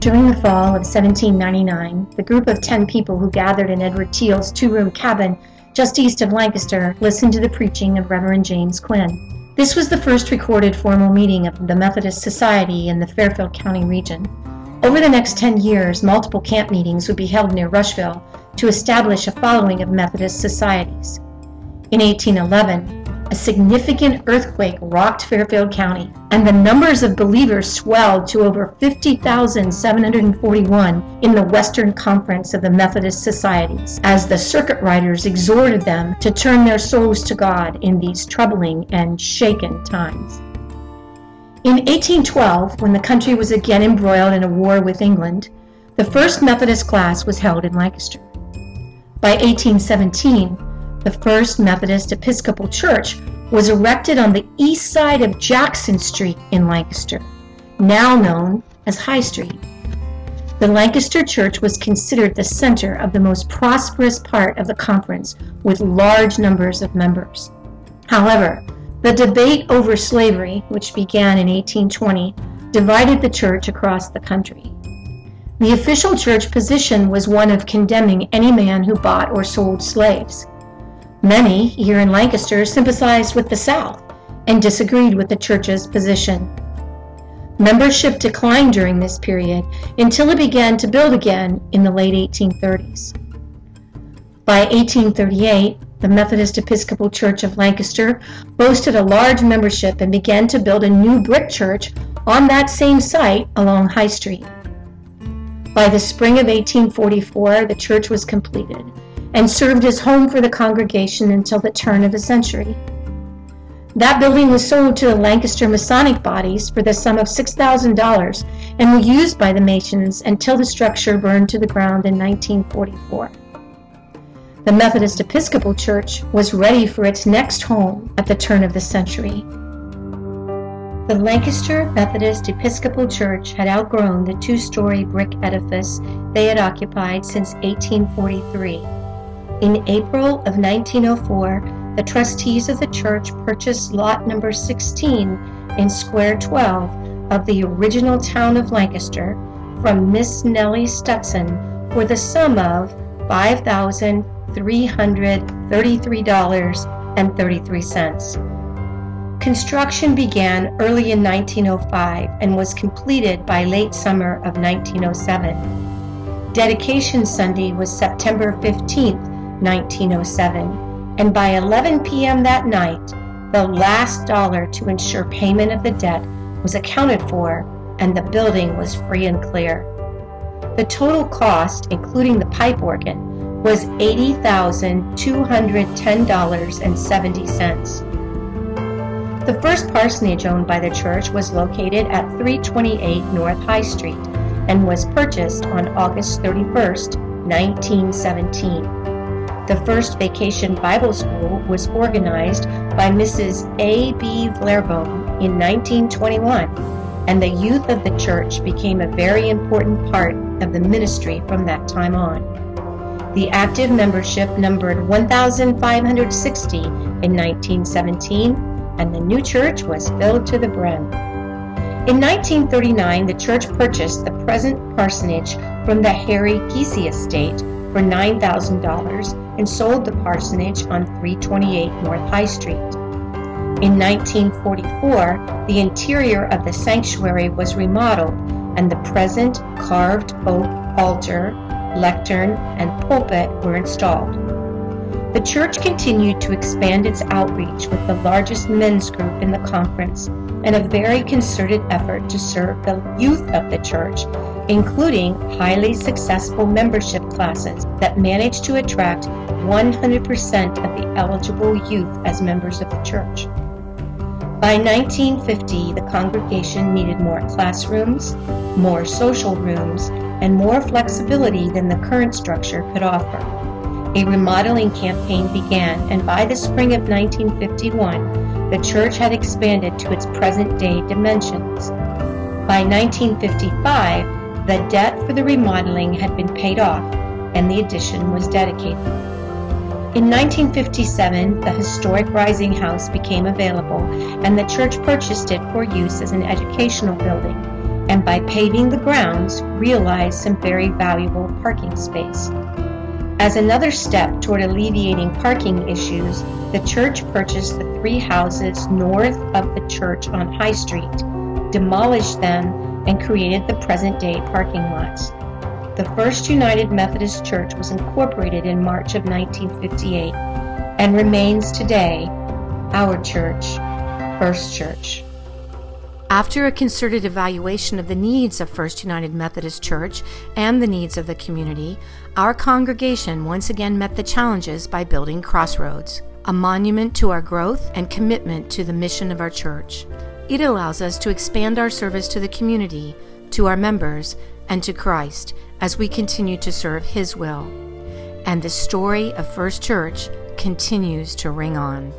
During the fall of 1799, the group of 10 people who gathered in Edward Teal's two-room cabin just east of Lancaster listened to the preaching of Reverend James Quinn. This was the first recorded formal meeting of the Methodist Society in the Fairfield County region. Over the next 10 years, multiple camp meetings would be held near Rushville to establish a following of Methodist societies. In 1811, a significant earthquake rocked Fairfield County, and the numbers of believers swelled to over 50,741 in the Western Conference of the Methodist Societies, as the circuit riders exhorted them to turn their souls to God in these troubling and shaken times. In 1812, when the country was again embroiled in a war with England, the first Methodist class was held in Lancaster. By 1817, the first Methodist Episcopal Church was erected on the east side of Jackson Street in Lancaster, now known as High Street. The Lancaster Church was considered the center of the most prosperous part of the conference, with large numbers of members. However, the debate over slavery, which began in 1820, divided the church across the country. The official church position was one of condemning any man who bought or sold slaves. Many here in Lancaster sympathized with the South and disagreed with the church's position. Membership declined during this period until it began to build again in the late 1830s. By 1838, the Methodist Episcopal Church of Lancaster boasted a large membership and began to build a new brick church on that same site along High Street. By the spring of 1844, the church was completed and served as home for the congregation until the turn of the century. That building was sold to the Lancaster Masonic bodies for the sum of $6,000 and were used by the Masons until the structure burned to the ground in 1944. The Methodist Episcopal Church was ready for its next home at the turn of the century. The Lancaster Methodist Episcopal Church had outgrown the two-story brick edifice they had occupied since 1843. In April of 1904, the trustees of the church purchased lot number 16 in Square 12 of the original town of Lancaster from Miss Nellie Stutson for the sum of $5,333.33. Construction began early in 1905 and was completed by late summer of 1907. Dedication Sunday was September 15th, 1907, and by 11 p.m. that night, the last dollar to ensure payment of the debt was accounted for, and the building was free and clear. The total cost, including the pipe organ, was $80,210.70. The first parsonage owned by the church was located at 328 North High Street and was purchased on August 31st, 1917. The first vacation Bible school was organized by Mrs. A.B. Vlairboom in 1921, and the youth of the church became a very important part of the ministry from that time on. The active membership numbered 1,560 in 1917, and the new church was filled to the brim. In 1939, the church purchased the present parsonage from the Harry Giese estate for $9,000 and sold the parsonage on 328 North High Street. In 1944, the interior of the sanctuary was remodeled, and the present carved oak altar, lectern, and pulpit were installed. The church continued to expand its outreach with the largest men's group in the conference and a very concerted effort to serve the youth of the church, including highly successful membership classes that managed to attract 100% of the eligible youth as members of the church. By 1950, the congregation needed more classrooms, more social rooms, and more flexibility than the current structure could offer. A remodeling campaign began, and by the spring of 1951, the church had expanded to its present-day dimensions. By 1955, the debt for the remodeling had been paid off, and the addition was dedicated. In 1957, the historic Rising House became available, and the church purchased it for use as an educational building, and by paving the grounds, realized some very valuable parking space. As another step toward alleviating parking issues, the church purchased the 3 houses north of the church on High Street, demolished them, and created the present-day parking lots. The First United Methodist Church was incorporated in March of 1958 and remains today our church, First Church. After a concerted evaluation of the needs of First United Methodist Church and the needs of the community, our congregation once again met the challenges by building Crossroads, a monument to our growth and commitment to the mission of our church. It allows us to expand our service to the community, to our members, and to Christ as we continue to serve His will. And the story of First Church continues to ring on.